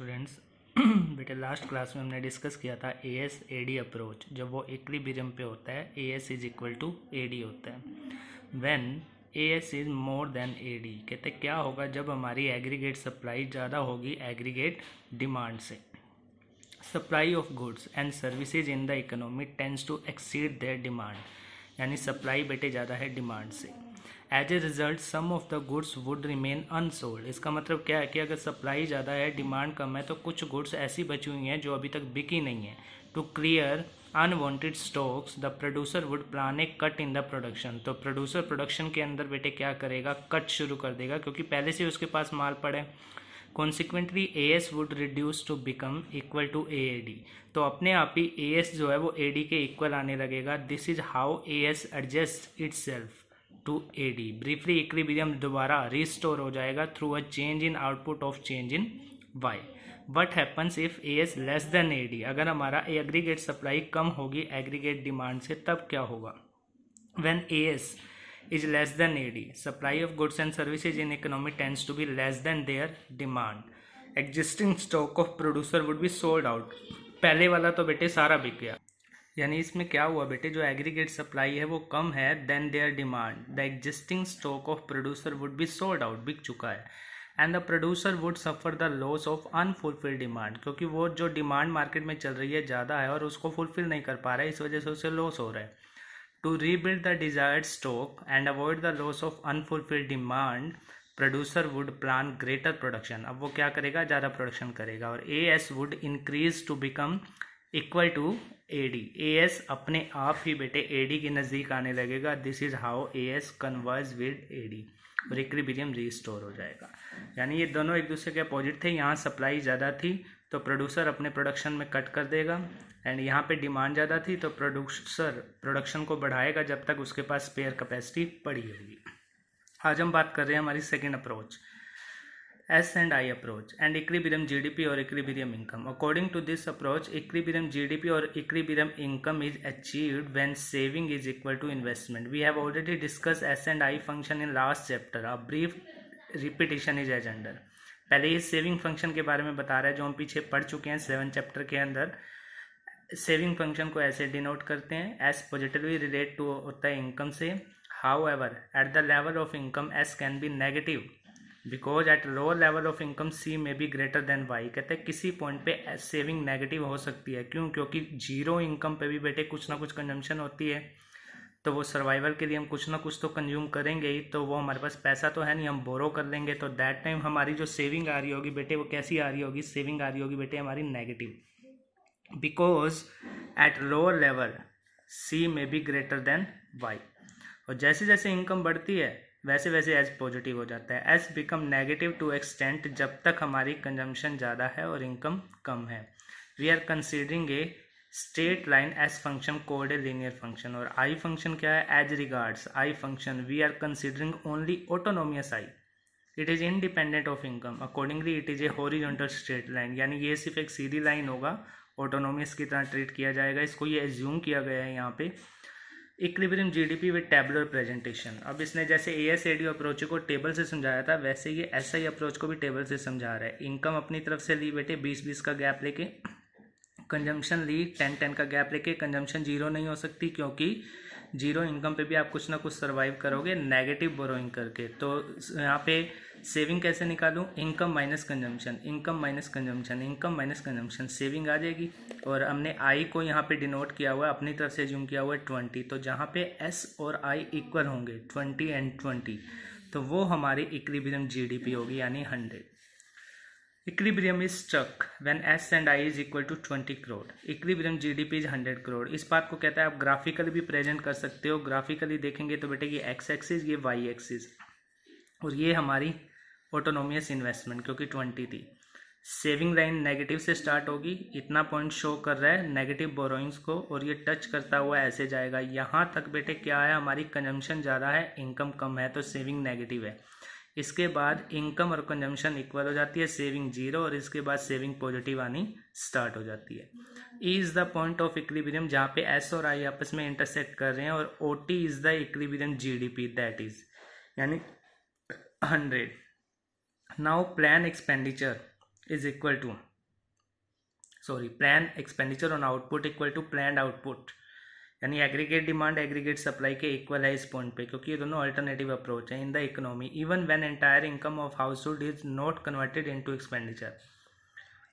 Students बेटे last class में हमने डिस्कस किया था A S A D approach. जब वो इक्विलिब्रियम पे होता है A S is equal to A D होता है। When A S is more than A D, कहते क्या होगा जब हमारी एग्रीगेट सप्लाई ज़्यादा होगी एग्रीगेट डिमांड से। Supply of goods and services in the economy tends to exceed their demand, यानी सप्लाई बेटे ज़्यादा है डिमांड से। As a result some of the goods would remain unsold. इसका मतलब क्या है कि अगर सप्लाई ज़्यादा है डिमांड कम है तो कुछ गुड्स ऐसी बची हुई हैं जो अभी तक बिकी नहीं है। To clear unwanted stocks the producer would plan a cut in the production. तो प्रोड्यूसर प्रोडक्शन के अंदर बेटे क्या करेगा, कट शुरू कर देगा, क्योंकि पहले से उसके पास माल पड़े। Consequently A S would reduce to become equal to A D. तो अपने आप ही ए एस जो है वो ए डी के इक्वल आने लगेगा। This is how A S adjust itself to A D. Briefly equilibrium दोबारा रिस्टोर हो जाएगा through a change in output of change in Y. What happens if A S less than A D. अगर हमारा aggregate supply कम होगी aggregate demand से तब क्या होगा। When A S is less than AD, supply of goods and services in economy tends to be less than their demand. Existing stock of producer would be sold out. पहले वाला तो बेटे सारा बिक गया, यानी इसमें क्या हुआ बेटे, जो एग्रीगेट सप्लाई है वो कम है then their demand. The existing stock of producer would be sold out, बिक चुका है। And the producer would suffer the loss of unfulfilled demand, क्योंकि वो जो डिमांड मार्केट में चल रही है ज़्यादा है और उसको फुलफिल नहीं कर पा रहा है, इस वजह से उसे लॉस हो रहा है। To rebuild the desired stock and avoid the loss of unfulfilled demand, producer would plan greater production. अब वो क्या करेगा, ज़्यादा प्रोडक्शन करेगा। और AS would increase to become equal to AD. AS अपने आप ही बेटे AD के नज़दीक आने लगेगा। This is how AS converge with AD और इक्विलिब्रियम रिस्टोर हो जाएगा। यानी ये दोनों एक दूसरे के अपोजिट थे। यहाँ सप्लाई ज़्यादा थी तो प्रोड्यूसर अपने प्रोडक्शन में कट कर देगा, एंड यहाँ पे डिमांड ज़्यादा थी तो प्रोड्यूसर प्रोडक्शन को बढ़ाएगा जब तक उसके पास स्पेयर कैपेसिटी पड़ी होगी। आज हम बात कर रहे हैं हमारी second approach, S and I approach and equilibrium GDP और equilibrium income. According to this approach equilibrium GDP और equilibrium income is achieved when saving is equal to investment. We have already discuss S and I function in last chapter. A brief repetition is as under. पहले ये saving function के बारे में बता रहा है जो हम पीछे पढ़ चुके हैं 7 चैप्टर के अंदर। सेविंग फंक्शन को ऐसे डिनोट करते हैं, एस पॉजिटिवली रिलेट टू होता है इनकम से। However at the level of income S can be negative because at lower level of income C may be greater than Y. कहते हैं किसी पॉइंट पे सेविंग नेगेटिव हो सकती है। क्यों? क्योंकि जीरो इनकम पे भी बेटे कुछ ना कुछ कंजम्पशन होती है, तो वो सर्वाइवल के लिए हम कुछ ना कुछ तो कंज्यूम करेंगे ही। तो वो हमारे पास पैसा तो है नहीं, हम बोरो कर लेंगे, तो दैट टाइम हमारी जो सेविंग आ रही होगी बेटे वो कैसी आ रही होगी, सेविंग आ रही होगी बेटे हमारी negative. Because at lower level C may be greater than Y. और जैसे जैसे इनकम बढ़ती है वैसे वैसे एस पॉजिटिव हो जाता है। S become negative to extent जब तक हमारी कंजम्पशन ज़्यादा है और इनकम कम है। We are considering a straight line S function called a linear function. और आई फंक्शन क्या है, as regards I function we are considering only autonomous I, it is independent of income. Accordingly it is a horizontal straight line, यानी ये सिर्फ एक सीधी line होगा, ऑटोनोमियस की तरह ट्रीट किया जाएगा। इसको ये एज्यूम किया गया है यहाँ पे। Equilibrium GDP with tabular presentation. अब इसने जैसे एएसएडी अप्रोच को टेबल से समझाया था वैसे ये एसआई अप्रोच को भी टेबल से समझा रहा है। इनकम अपनी तरफ से ली बेटे 20-20 का गैप लेके, कंजम्पशन ली 10-10 का गैप लेके। कंजम्पशन जीरो नहीं हो सकती क्योंकि जीरो इनकम पे भी आप कुछ ना कुछ सर्वाइव करोगे नेगेटिव बोरोइंग करके। तो यहाँ पे सेविंग कैसे निकालूं, income minus consumption, income minus consumption, income minus consumption, saving आ जाएगी। और हमने आई को यहाँ पे डिनोट किया हुआ है, अपनी तरफ से जूम किया हुआ है 20। तो जहाँ पे एस और आई इक्वल होंगे 20 एंड 20, तो वो हमारी इक्विलिब्रियम जीडीपी होगी, यानी 100। Equilibrium is struck when S and I is equal to 20 crore. Equilibrium GDP is 100 crore. इस बात को कहता है आप ग्राफिकली भी प्रेजेंट कर सकते हो। ग्राफिकली देखेंगे तो बेटे ये एक्स एक्सिस, ये वाई एक्सिस, और ये हमारी ऑटोनोमियस इन्वेस्टमेंट क्योंकि 20 थी। सेविंग लाइन नेगेटिव से स्टार्ट होगी, इतना पॉइंट शो कर रहा है नेगेटिव बोरोइंग्स को, और ये टच करता हुआ ऐसे जाएगा। यहाँ तक बेटे क्या है, हमारी कंजम्पशन ज़्यादा है इनकम कम है, तो सेविंग नेगेटिव है। इसके बाद इनकम और कंजम्पशन इक्वल हो जाती है, सेविंग जीरो, और इसके बाद सेविंग पॉजिटिव आनी स्टार्ट हो जाती है। E is the point of equilibrium जहाँ पे एस और आई आपस में इंटरसेक्ट कर रहे हैं, और O T is the equilibrium GDP, that is यानी 100। Now plan expenditure is equal to plan expenditure on output equal to plan output, यानी एग्रीगेट डिमांड एग्रीगेट सप्लाई के इक्वल है इस पॉइंट पे, क्योंकि ये दोनों अल्टरनेटिव अप्रोच है इन the economy even when entire income of house hold is not converted into expenditure.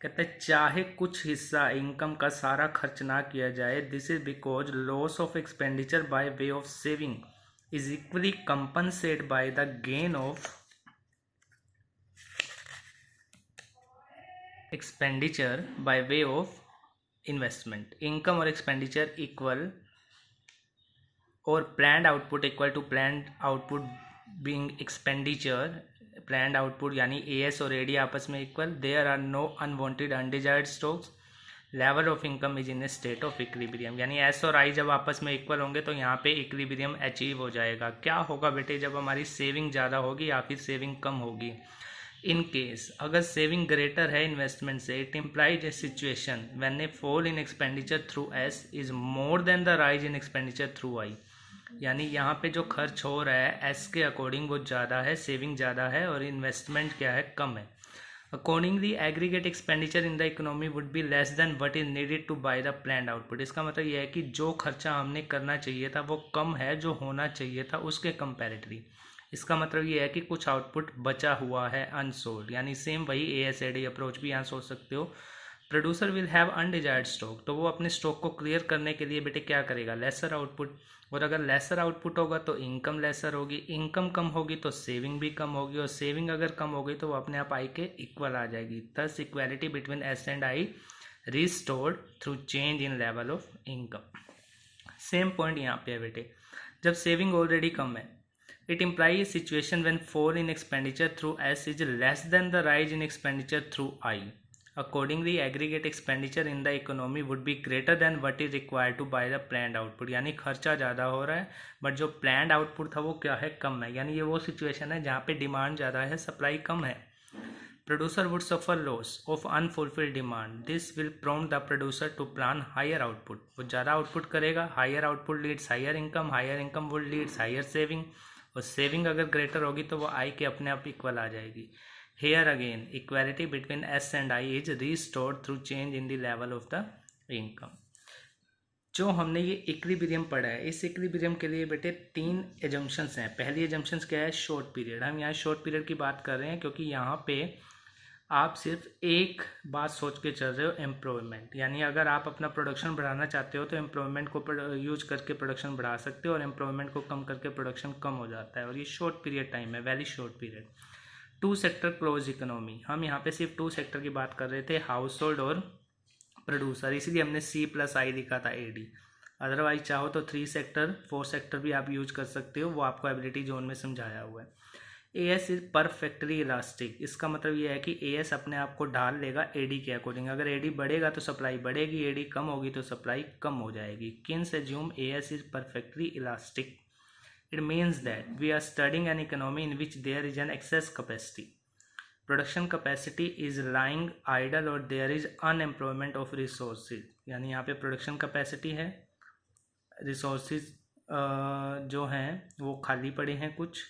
कहते हैं चाहे कुछ हिस्सा इनकम का सारा खर्च ना किया जाए, this is because loss of expenditure by way of saving is equally compensate by the gain of expenditure by way of investment. Income और एक्सपेंडिचर इक्वल और planned output equal to planned output being expenditure, planned output यानी AS और AD आपस में equal, there are no unwanted undesired stocks, level of income is in a state of equilibrium. यानी S और I जब आपस में इक्वल होंगे तो यहाँ पे इक्विलिब्रियम अचीव हो जाएगा। क्या होगा बेटे, जब हमारी सेविंग ज़्यादा होगी या फिर सेविंग कम होगी। इन केस अगर सेविंग ग्रेटर है इन्वेस्टमेंट से, it implies a situation when a fall in expenditure through S is more than the rise in expenditure through I. यानी यहाँ पे जो खर्च हो रहा है एस के अकॉर्डिंग वो ज़्यादा है, सेविंग ज़्यादा है और इन्वेस्टमेंट क्या है, कम है। Accordingly aggregate expenditure in the economy would be less than what is needed to buy the planned output. इसका मतलब यह है कि जो खर्चा हमने करना चाहिए था वो कम है जो होना चाहिए था उसके कंपैरेटिवली। इसका मतलब ये है कि कुछ आउटपुट बचा हुआ है अनसोल्ड, यानी सेम वही एएसएडी अप्रोच भी यहाँ सोच सकते हो। Producer will have undesired stock, तो वो अपने स्टॉक को क्लियर करने के लिए बेटे क्या करेगा, लेसर आउटपुट। और अगर लेसर आउटपुट होगा तो इनकम लेसर होगी, इनकम कम होगी तो सेविंग भी कम होगी, और सेविंग अगर कम होगी तो वो अपने आप आई के इक्वल आ जाएगी। Thus equality between S and I restored through change in level of income. Same point यहाँ पे है बेटे, जब सेविंग ऑलरेडी कम है, it implies a situation when fall in expenditure through S is less than the rise in expenditure through I. Accordingly, aggregate expenditure in the economy would be greater than what is required to buy the planned output. यानी खर्चा ज़्यादा हो रहा है but जो planned output था वो क्या है, कम है। यानी ये वो सिचुएशन है जहाँ पे डिमांड ज़्यादा है, सप्लाई कम है। Producer would suffer loss of unfulfilled demand. This will prompt the producer to plan higher output. वो ज़्यादा आउटपुट करेगा, higher output leads higher income would leads higher saving, और सेविंग अगर ग्रेटर होगी तो वो आई के अपने आप इक्वल आ जाएगी। Here again equality between S and I is restored through change in the level of the income. जो हमने ये इक्विलिब्रियम पढ़ा है, इस इक्विलिब्रियम के लिए बेटे 3 एजम्पशंस हैं। पहली एजम्पशंस क्या है, शॉर्ट पीरियड। हम यहाँ शॉर्ट पीरियड की बात कर रहे हैं क्योंकि यहाँ पे आप सिर्फ एक बात सोच के चल रहे हो, एम्प्लॉयमेंट। यानी अगर आप अपना प्रोडक्शन बढ़ाना चाहते हो तो एम्प्लॉयमेंट को यूज करके प्रोडक्शन बढ़ा सकते हो, और एम्प्लॉयमेंट को कम करके प्रोडक्शन कम हो जाता है, और ये शॉर्ट पीरियड टाइम है, very short period. 2 sector close economy, हम यहाँ पे सिर्फ 2 सेक्टर की बात कर रहे थे, हाउस होल्ड और प्रोड्यूसर, इसीलिए हमने C+I लिखा था AD। अदरवाइज चाहो तो 3 सेक्टर 4 सेक्टर भी आप यूज कर सकते हो, वो आपको एबिलिटी जोन में समझाया हुआ है। एएस इज परफेक्टली इलास्टिक, इसका मतलब ये है कि एएस अपने आप को ढाल लेगा एडी के अकॉर्डिंग। अगर एडी बढ़ेगा तो सप्लाई बढ़ेगी, एडी कम होगी तो सप्लाई कम हो जाएगी। Keynes assume AS is perfectly elastic, it means that we are studying an economy in which there is an excess capacity, production capacity is lying idle और there is unemployment of resources. यानी यहाँ पे production capacity है, resources जो हैं वो खाली पड़े हैं कुछ,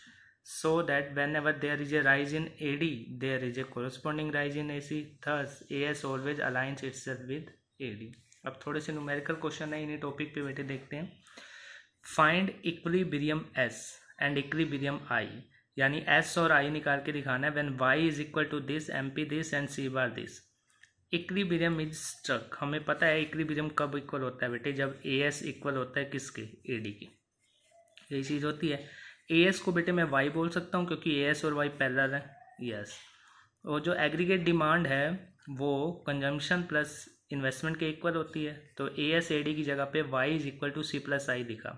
so that whenever there is a rise in AD there is a corresponding rise in AC, thus AS always aligns itself with AD। अब थोड़े से न्यूमेरिकल क्वेश्चन है इन्हीं टॉपिक पे बैठे देखते हैं। Find equilibrium S and equilibrium I, यानी S और I निकाल के दिखाना है। When Y is equal to this, MP this and C bar this, equilibrium is struck. हमें पता है इक्विलिब्रियम कब इक्वल होता है बेटे, जब AS इक्वल होता है किसके, AD की, यही चीज़ होती है। एएस को बेटे मैं वाई बोल सकता हूँ क्योंकि एएस और वाई पैरेलल है, यस। और जो एग्रीगेट डिमांड है वो कंजम्पशन प्लस इन्वेस्टमेंट के इक्वल होती है, तो एएस एडी की जगह पे Y is equal to C+I लिखा,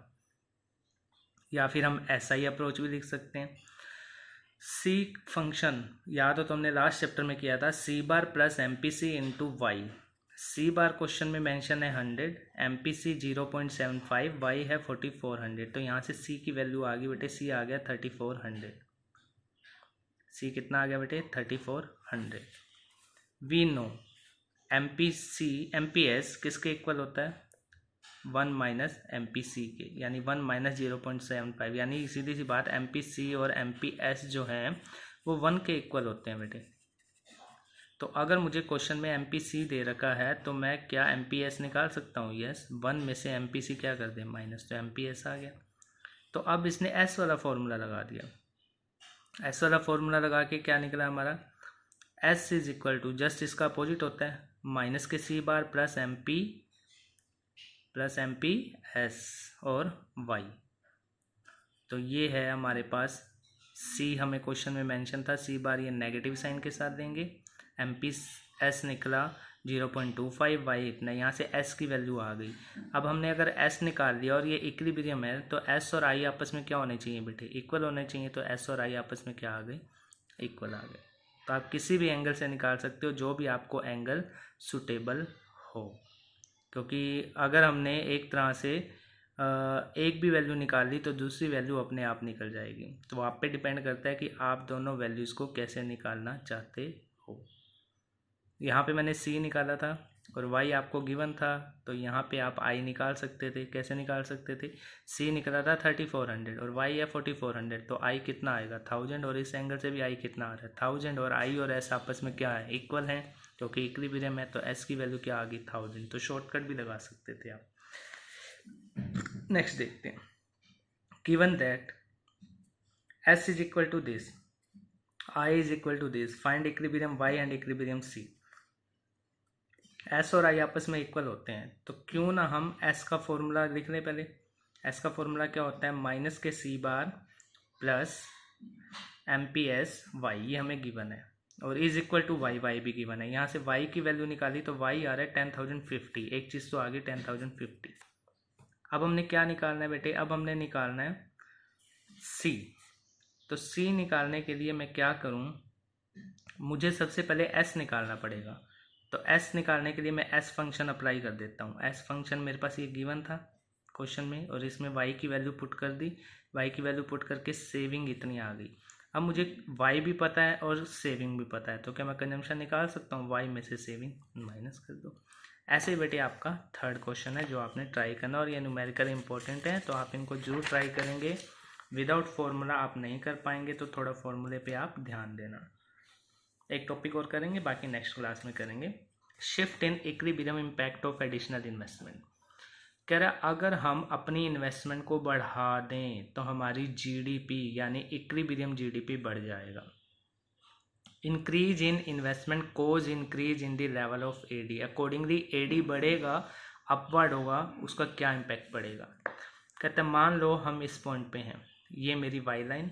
या फिर हम SI अप्रोच भी लिख सकते हैं। सी फंक्शन याद हो तो हमने लास्ट चैप्टर में किया था, C bar plus MPC into Y. C bar question में मेंशन है 100, MPC 0.75, Y है 4400, तो यहाँ से C की वैल्यू आ गई बेटे, C आ गया 3400। C कितना आ गया बेटे, 3400। वी नो MPS किसके इक्वल होता है, 1 माइनस MPC के, यानी 1 माइनस 0.75, यानी सीधी सी बात MPC और MPS जो हैं वो 1 के इक्वल होते हैं बेटे। तो अगर मुझे क्वेश्चन में MPC दे रखा है तो मैं क्या MPS निकाल सकता हूँ? यस, 1 में से MPC क्या कर दें? माइनस, तो MPS आ गया। तो अब इसने S वाला फॉर्मूला लगा दिया। S वाला फॉर्मूला लगा के क्या निकला हमारा? S is equal to, just इसका अपोजिट होता है, माइनस के C बार प्लस MPS और Y। तो ये है हमारे पास C, हमें क्वेश्चन में मेंशन था C बार, ये नेगेटिव साइन के साथ देंगे। MPS निकला 0.25, Y इतना, यहाँ से S की वैल्यू आ गई। अब हमने अगर S निकाल लिया और ये इक्विलिब्रियम है तो S और I आपस में क्या होने चाहिए बेटे? इक्वल होने चाहिए। तो S और I आपस में क्या आ गए? इक्वल आ गए। तो आप किसी भी एंगल से निकाल सकते हो, जो भी आपको एंगल सुटेबल हो, क्योंकि अगर हमने एक तरह से एक भी वैल्यू निकाल ली तो दूसरी वैल्यू अपने आप निकल जाएगी। तो वो आप पे डिपेंड करता है कि आप दोनों वैल्यूज़ को कैसे निकालना चाहते हो। यहाँ पे मैंने C निकाला था और Y आपको गिवन था, तो यहाँ पे आप I निकाल सकते थे। कैसे निकाल सकते थे? C निकला था 3400 और Y है 4400, तो I कितना आएगा? 1000। और इस एंगल से भी I कितना आ रहा है? 1000। और I और S आपस में क्या है? इक्वल है, क्योंकि इक्विलिब्रियम है। तो S की वैल्यू क्या आ गई? 1000। तो शॉर्टकट भी लगा सकते थे आप। नेक्स्ट देखते हैं, given that S is equal to this, I is equal to this, find equilibrium Y and equilibrium C। S और I आपस में इक्वल होते हैं, तो क्यों ना हम S का फॉर्मूला लिख लें पहले। S का फॉर्मूला क्या होता है? माइनस के C bar plus MPS Y, ये हमें गिवन है, और is equal to Y, Y भी गिवन है। यहाँ से Y की वैल्यू निकाली तो Y आ रहा है 10,050, एक चीज़ तो आ गई 10,050। अब हमने क्या निकालना है बेटे? अब हमने निकालना है C। तो C निकालने के लिए मैं क्या करूँ? मुझे सबसे पहले S निकालना पड़ेगा। तो S निकालने के लिए मैं S फंक्शन अप्लाई कर देता हूँ। S फंक्शन मेरे पास ये गिवन था क्वेश्चन में, और इसमें Y की वैल्यू पुट कर दी। Y की वैल्यू पुट करके सेविंग इतनी आ गई। अब मुझे Y भी पता है और सेविंग भी पता है, तो क्या मैं कंजम्पशन निकाल सकता हूँ? Y में से सेविंग माइनस कर दो। ऐसे ही बेटे आपका थर्ड क्वेश्चन है जो आपने ट्राई करना, और ये न्यूमेरिकल इंपॉर्टेंट है, तो आप इनको जरूर ट्राई करेंगे। विदाउट फॉर्मूला आप नहीं कर पाएंगे, तो थोड़ा फॉर्मूले पे आप ध्यान देना। एक टॉपिक और करेंगे, बाकी नेक्स्ट क्लास में करेंगे। Shift in equilibrium impact of additional investment. कह रहा है अगर हम अपनी इन्वेस्टमेंट को बढ़ा दें तो हमारी GDP यानी इक्विलिब्रियम GDP बढ़ जाएगा। Increase in investment cause increase in the level of AD, accordingly AD बढ़ेगा, अपवर्ड होगा, उसका क्या इम्पैक्ट पड़ेगा। कहते हैं मान लो हम इस पॉइंट पे हैं, ये मेरी Y लाइन,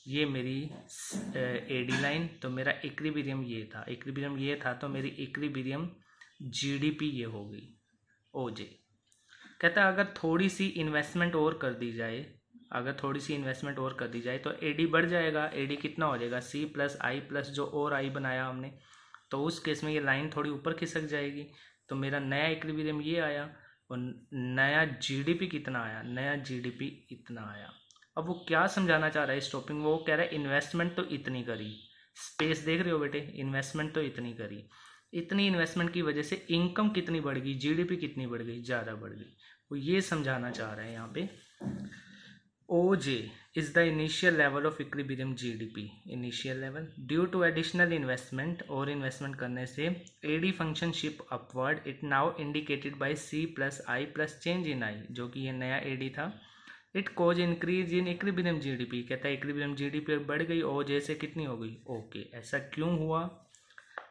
ये मेरी AD लाइन, तो मेरा इक्विलिब्रियम ये था, तो मेरी इक्विलिब्रियम GDP ये हो गई OJ। कहता है अगर थोड़ी सी इन्वेस्टमेंट और कर दी जाए, तो AD बढ़ जाएगा। AD कितना हो जाएगा? C प्लस I प्लस जो और I बनाया हमने, तो उस केस में ये लाइन थोड़ी ऊपर खिसक जाएगी। तो मेरा नया इक्विलिब्रियम ये आया, और नया GDP कितना आया? नया GDP इतना आया। अब वो क्या समझाना चाह रहा है इस टॉपिक में? वो कह रहा है इन्वेस्टमेंट तो इतनी करी, स्पेस देख रहे हो बेटे, इन्वेस्टमेंट तो इतनी करी, इतनी इन्वेस्टमेंट की वजह से इनकम कितनी बढ़ गई? GDP कितनी बढ़ गई? ज़्यादा बढ़ गई। वो ये समझाना चाह रहे हैं यहाँ पे। OJ is the initial level of equilibrium GDP, initial level due to additional investment, और इन्वेस्टमेंट करने से AD function shift upward, it now indicated by C plus I plus change in I, जो कि ये नया AD था। It cause increase in equilibrium GDP, कहता है इक्विलिब्रियम GDP बढ़ गई, OJ से कितनी हो गई? ओके, ऐसा क्यों हुआ?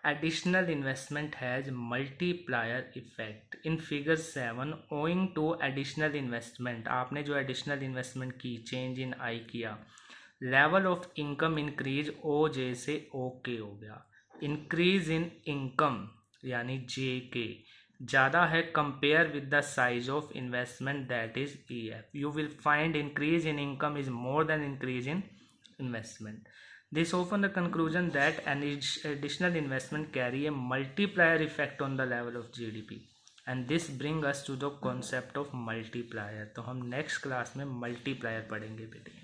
Additional investment has multiplier effect in figure 7 owing to additional investment। आपने जो additional investment की, change in I किया, level of income increase OJ से OK हो गया। increase in income यानी JK ज़्यादा है compare with the size of investment that is EF, you will find increase in income is more than increase in investment. This often the conclusion that an additional investment carry a multiplier effect on the level of GDP, and this bring us to the concept of multiplier। तो हम next class में multiplier पढ़ेंगे बेटे।